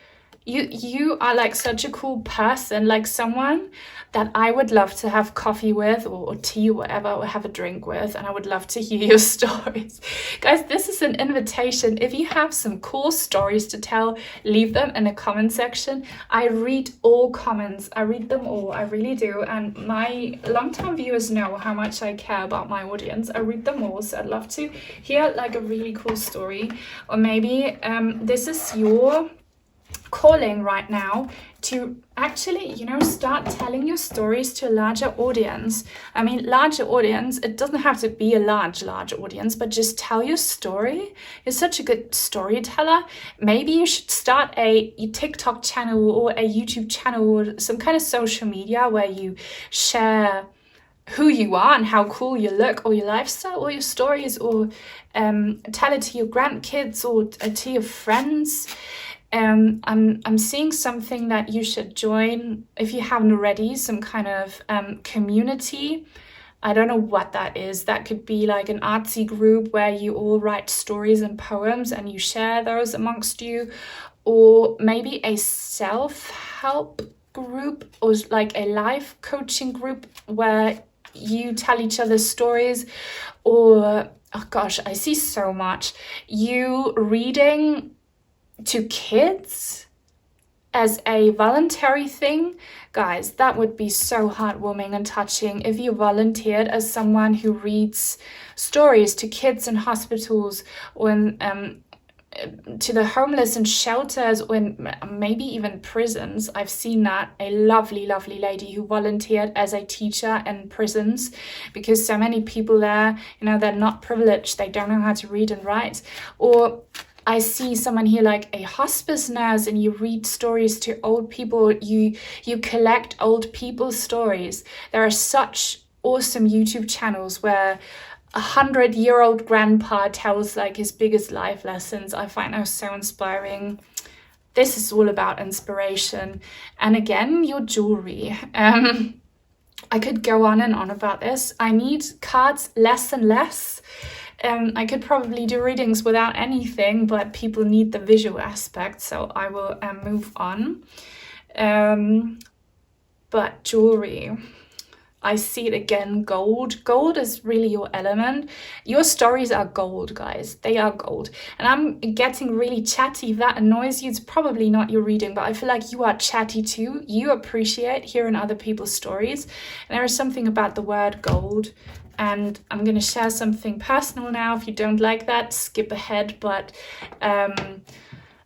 You are like such a cool person, like someone that I would love to have coffee with or tea or whatever, or have a drink with, and I would love to hear your stories. Guys, this is an invitation. If you have some cool stories to tell, leave them in the comment section. I read all comments. I read them all. I really do. And my long-time viewers know how much I care about my audience. I read them all, so I'd love to hear like a really cool story. Or maybe this is your calling right now to actually, you know, start telling your stories to a larger audience. I mean, larger audience, it doesn't have to be a large audience, but just tell your story. You're such a good storyteller. Maybe you should start a TikTok channel or a YouTube channel or some kind of social media where you share who you are and how cool you look, or your lifestyle, or your stories, or tell it to your grandkids or to your friends. I'm seeing something that you should join if you haven't already, some kind of community. I don't know what that is. That could be like an artsy group where you all write stories and poems and you share those amongst you, or maybe a self-help group, or like a life coaching group where you tell each other stories, or oh gosh, I see so much. You reading to kids as a voluntary thing. Guys, that would be so heartwarming and touching if you volunteered as someone who reads stories to kids in hospitals, or to the homeless in shelters, or maybe even prisons. I've seen that. A lovely lady who volunteered as a teacher in prisons, because so many people there, you know, they're not privileged, they don't know how to read and write. Or I see someone here like a hospice nurse, and you read stories to old people. You collect old people's stories. There are such awesome YouTube channels where 100-year-old grandpa tells like his biggest life lessons. I find those so inspiring. This is all about inspiration. And again, your jewelry. I could go on and on about this. I need cards less and less. I could probably do readings without anything, but people need the visual aspect, so I will move on. But jewelry, I see it again. Gold is really your element. Your stories are gold, guys. They are gold. And I'm getting really chatty. If that annoys you, it's probably not your reading, but I feel like you are chatty too. You appreciate hearing other people's stories. And there is something about the word gold. And I'm going to share something personal now. If you don't like that, skip ahead. But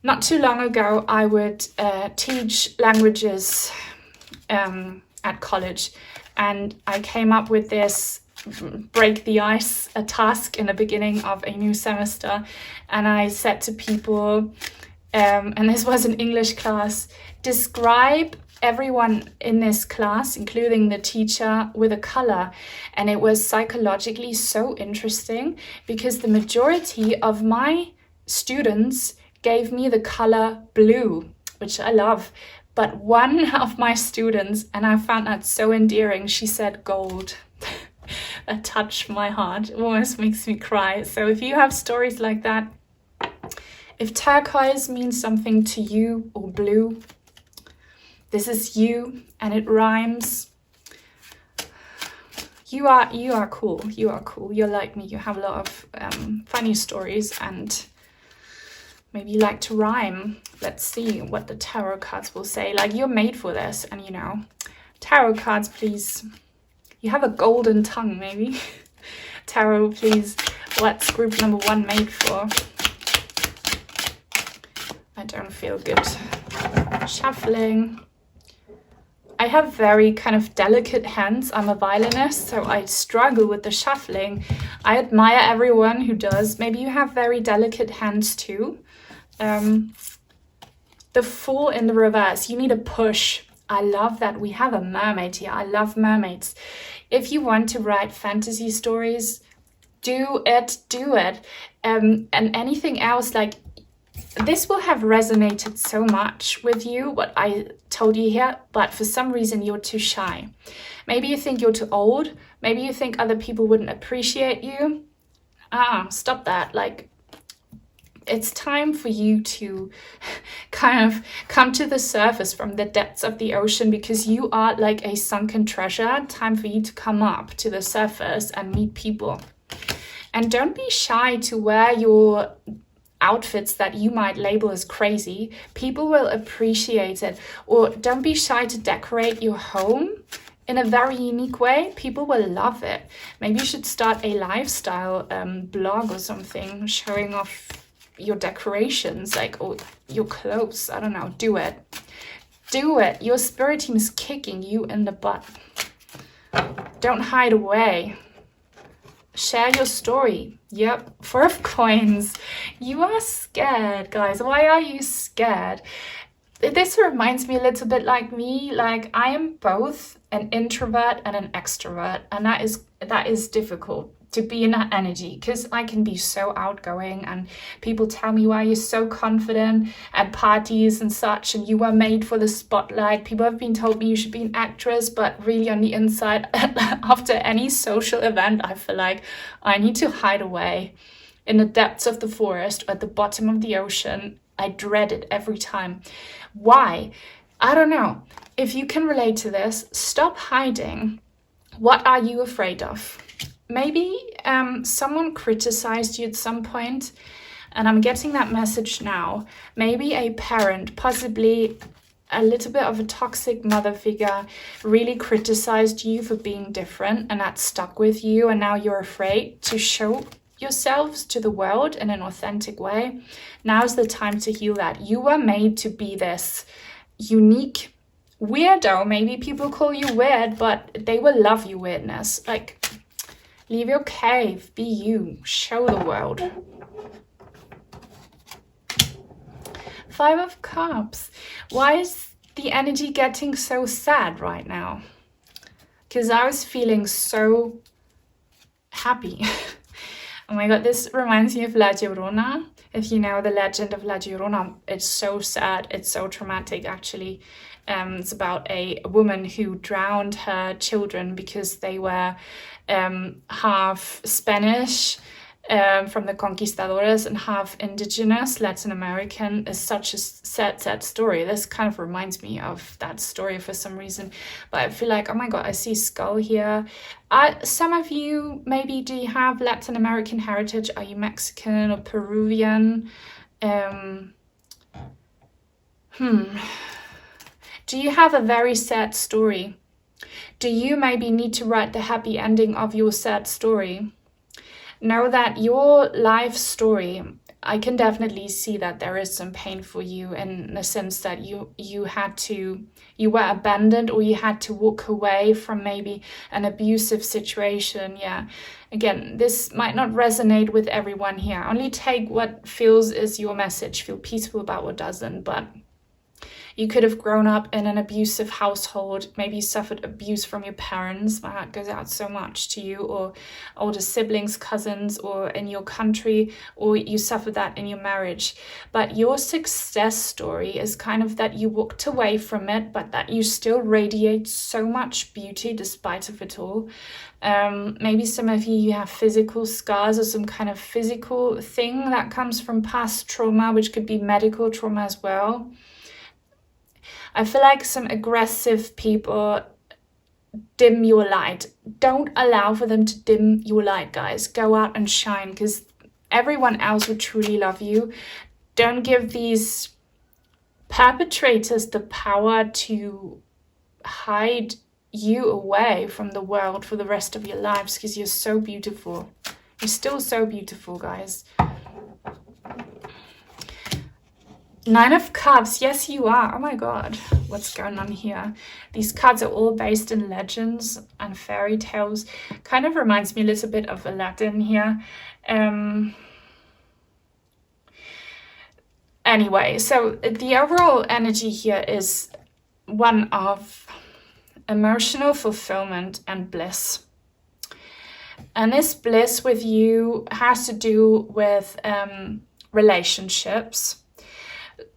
not too long ago, I would teach languages at college. And I came up with this break the ice, a task in the beginning of a new semester. And I said to people, and this was an English class, describe everyone in this class, including the teacher, with a color. And it was psychologically so interesting, because the majority of my students gave me the color blue, which I love. But one of my students, and I found that so endearing, she said gold. That touched my heart. It almost makes me cry. So if you have stories like that, if turquoise means something to you, or blue, this is you, and it rhymes. You are cool. You are cool. You're like me. You have a lot of funny stories, and maybe you like to rhyme. Let's see what the tarot cards will say. Like, you're made for this, and you know, tarot cards, please. You have a golden tongue, maybe. Tarot, please. What's group number 1 made for? I don't feel good. Shuffling. I have very kind of delicate hands. I'm a violinist, so I struggle with the shuffling. I admire everyone who does. Maybe you have very delicate hands too. The Fool in the reverse. You need a push. I love that. We have a mermaid here. I love mermaids. If you want to write fantasy stories, do it. And anything else, like, this will have resonated so much with you, what I told you here, but for some reason you're too shy. Maybe you think you're too old. Maybe you think other people wouldn't appreciate you. Stop that. Like, it's time for you to kind of come to the surface from the depths of the ocean, because you are like a sunken treasure. Time for you to come up to the surface and meet people. And don't be shy to wear your outfits that you might label as crazy. People will appreciate it. Or don't be shy to decorate your home in a very unique way. People will love it. Maybe you should start a lifestyle blog or something, showing off your decorations, like, or your clothes. I don't know. Do it. Do it. Your spirit team is kicking you in the butt. Don't hide away. Share your story. Yep, 4 of coins. You are scared, guys. Why are you scared? This reminds me a little bit like me. Like, I am both an introvert and an extrovert, and that is difficult to be in that energy, because I can be so outgoing, and people tell me, why you're so confident at parties and such, and you were made for the spotlight. People have been told me you should be an actress, but really on the inside, after any social event, I feel like I need to hide away in the depths of the forest or at the bottom of the ocean. I dread it every time. Why? I don't know. If you can relate to this, stop hiding. What are you afraid of? Maybe someone criticized you at some point, and I'm getting that message now. Maybe a parent, possibly a little bit of a toxic mother figure, really criticized you for being different, and that stuck with you, and now you're afraid to show yourselves to the world in an authentic way. Now's the time to heal that. You were made to be this unique weirdo. Maybe people call you weird, but they will love your weirdness. Like, leave your cave, be you, show the world. 5 of Cups. Why is the energy getting so sad right now? Because I was feeling so happy. Oh my god, this reminds me of La Llorona. If you know the legend of La Llorona, it's so sad, it's so traumatic actually. It's about a woman who drowned her children because they were half Spanish from the conquistadores and half indigenous Latin American. Is such a sad story. This kind of reminds me of that story for some reason. But I feel like, oh my god, I see skull here. Some of you, maybe, do you have Latin American heritage? Are you Mexican or Peruvian? Do you have a very sad story? Do you maybe need to write the happy ending of your sad story? Know that your life story, I can definitely see that there is some pain for you, in the sense that you were abandoned, or you had to walk away from maybe an abusive situation. Yeah, again, this might not resonate with everyone here. Only take what feels is your message. Feel peaceful about what doesn't. But you could have grown up in an abusive household, maybe suffered abuse from your parents. My heart goes out so much to you, or older siblings, cousins, or in your country, or you suffered that in your marriage. But your success story is kind of that you walked away from it, but that you still radiate so much beauty despite of it all. Maybe some of you have physical scars or some kind of physical thing that comes from past trauma, which could be medical trauma as well. I feel like some aggressive people dim your light. Don't allow for them to dim your light, guys. Go out and shine, because everyone else would truly love you. Don't give these perpetrators the power to hide you away from the world for the rest of your lives, because you're so beautiful. You're still so beautiful, guys. 9 of Cups. Yes, you are. Oh my god, what's going on here? These cards are all based in legends and fairy tales. Kind of reminds me a little bit of Aladdin here. Anyway, so the overall energy here is one of emotional fulfillment and bliss. And this bliss with you has to do with relationships.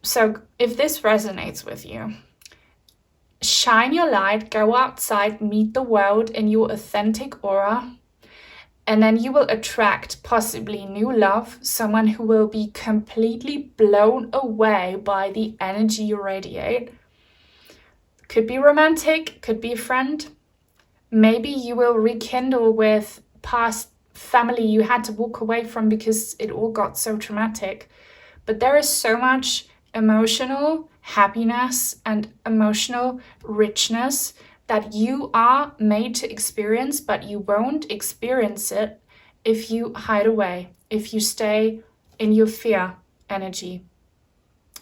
So if this resonates with you, shine your light, go outside, meet the world in your authentic aura, And then you will attract possibly new love, someone who will be completely blown away by the energy you radiate. Could be romantic, could be a friend. Maybe you will rekindle with past family you had to walk away from because it all got so traumatic. But there is so much emotional happiness and emotional richness that you are made to experience, but you won't experience it if you hide away, if you stay in your fear energy.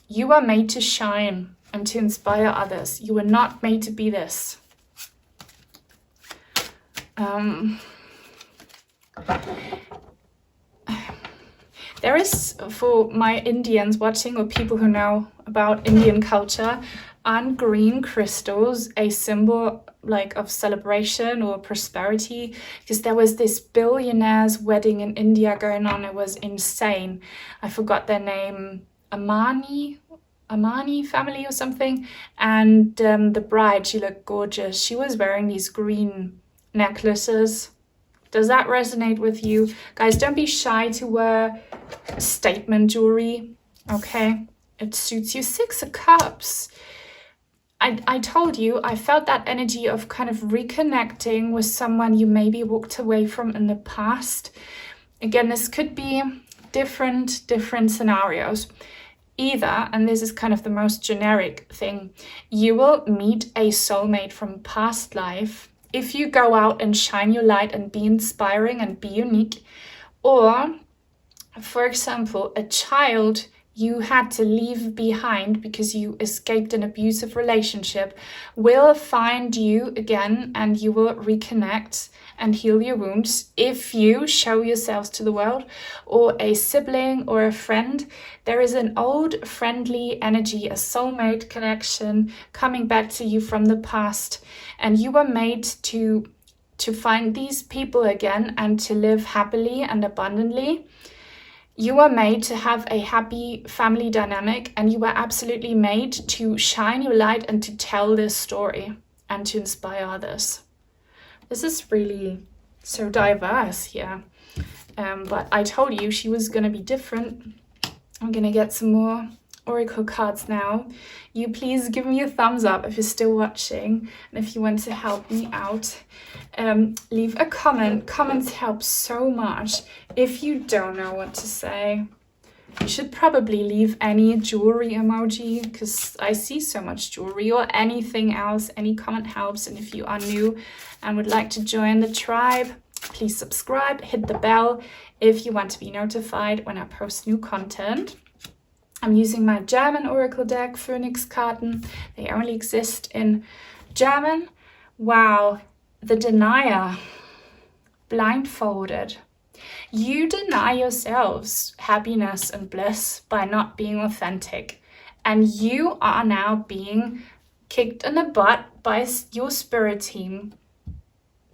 You are made to shine and to inspire others. You were not made to be this. There is, for my Indians watching or people who know about Indian culture, aren't green crystals a symbol like of celebration or prosperity? Because there was this billionaire's wedding in India going on. It was insane. I forgot their name. Amani family or something. And the bride, she looked gorgeous. She was wearing these green necklaces. Does that resonate with you? Guys, don't be shy to wear statement jewelry, okay? It suits you. 6 of Cups. I told you, I felt that energy of kind of reconnecting with someone you maybe walked away from in the past. Again, this could be different scenarios. Either, and this is kind of the most generic thing, you will meet a soulmate from past life if you go out and shine your light and be inspiring and be unique. Or, for example, a child you had to leave behind because you escaped an abusive relationship will find you again, and you will reconnect and heal your wounds if you show yourselves to the world. Or a sibling or a friend, there is an old friendly energy, a soulmate connection coming back to you from the past, and you were made to find these people again and to live happily and abundantly. You were made to have a happy family dynamic, and you were absolutely made to shine your light and to tell this story and to inspire others. This is really so diverse here. But I told you she was going to be different. I'm going to get some more oracle cards now. You please give me a thumbs up if you're still watching, and if you want to help me out, leave a comment. Comments help so much. If you don't know what to say, you should probably leave any jewelry emoji, because I see so much jewelry, or anything else. Any comment helps. And if you are new and would like to join the tribe, please subscribe, hit the bell if you want to be notified when I post new content. I'm using my German oracle deck, Phoenix-Karten. They only exist in German. Wow, the denier, blindfolded. You deny yourselves happiness and bliss by not being authentic. And you are now being kicked in the butt by your spirit team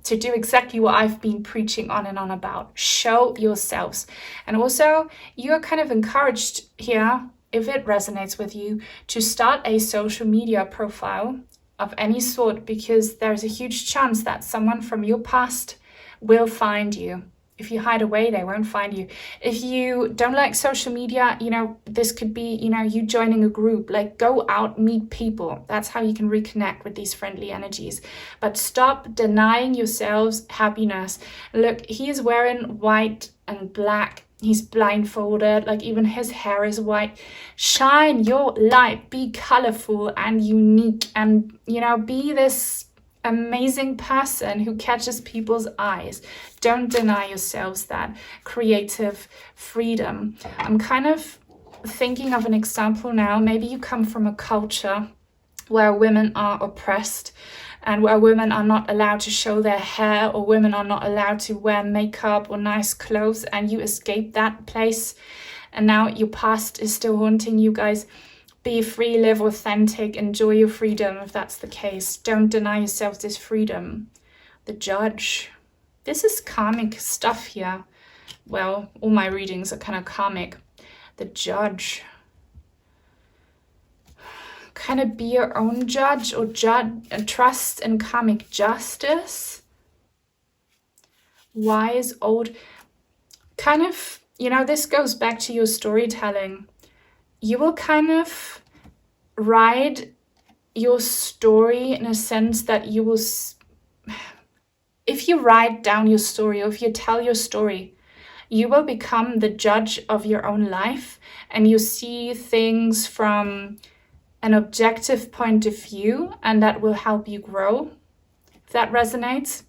to do exactly what I've been preaching on and on about. Show yourselves. And also, you're kind of encouraged here, if it resonates with you, to start a social media profile of any sort, because there's a huge chance that someone from your past will find you. If you hide away, they won't find you. If you don't like social media, this could be, you joining a group. Like, go out, meet people. That's how you can reconnect with these friendly energies. But stop denying yourselves happiness. Look, he is wearing white and black. He's blindfolded, like even his hair is white. Shine your light, be colorful and unique, and be this amazing person who catches people's eyes. Don't deny yourselves that creative freedom. I'm kind of thinking of an example now. Maybe you come from a culture where women are oppressed, and where women are not allowed to show their hair, or women are not allowed to wear makeup or nice clothes, and you escaped that place, and now your past is still haunting you. Guys, be free, live authentic, enjoy your freedom if that's the case. Don't deny yourselves this freedom. The Judge. This is karmic stuff here. Well, all my readings are kind of karmic. The Judge. Kind of be your own judge, or trust in karmic justice. wise old kind of, you know, this goes back to your storytelling. You will kind of write your story in a sense that you will, if you write down your story, or if you tell your story, you will become the judge of your own life, and you see things from an objective point of view, and that will help you grow. If that resonates,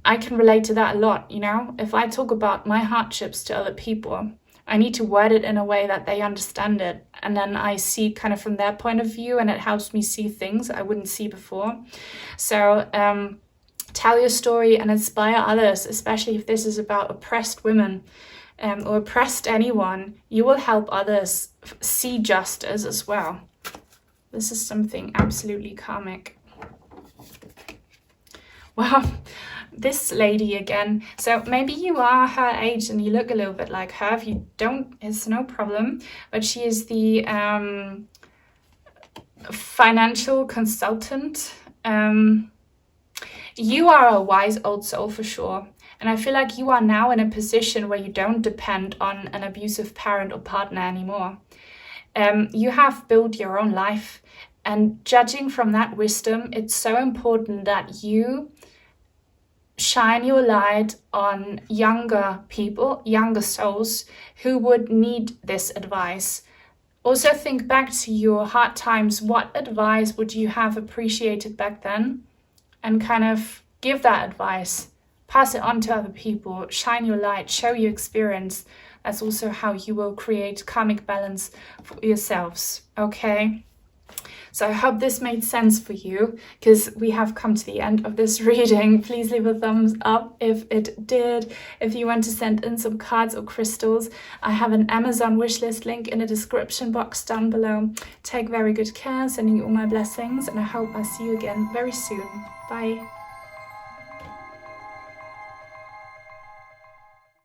I can relate to that a lot, you know? If I talk about my hardships to other people, I need to word it in a way that they understand it. And then I see kind of from their point of view, and it helps me see things I wouldn't see before. So tell your story and inspire others, especially if this is about oppressed women or oppressed anyone. You will help others see justice as well. This is something absolutely karmic. Well, this lady again. So maybe you are her age and you look a little bit like her. If you don't, it's no problem. But she is the financial consultant. You are a wise old soul for sure. And I feel like you are now in a position where you don't depend on an abusive parent or partner anymore. You have built your own life. And judging from that wisdom, it's so important that you shine your light on younger people, younger souls who would need this advice. Also think back to your hard times. What advice would you have appreciated back then? And kind of give that advice, pass it on to other people, shine your light, show your experience. That's also how you will create karmic balance for yourselves, okay? So I hope this made sense for you, because we have come to the end of this reading. Please leave a thumbs up if it did. If you want to send in some cards or crystals, I have an Amazon wishlist link in the description box down below. Take very good care, sending you all my blessings, and I hope I see you again very soon. Bye.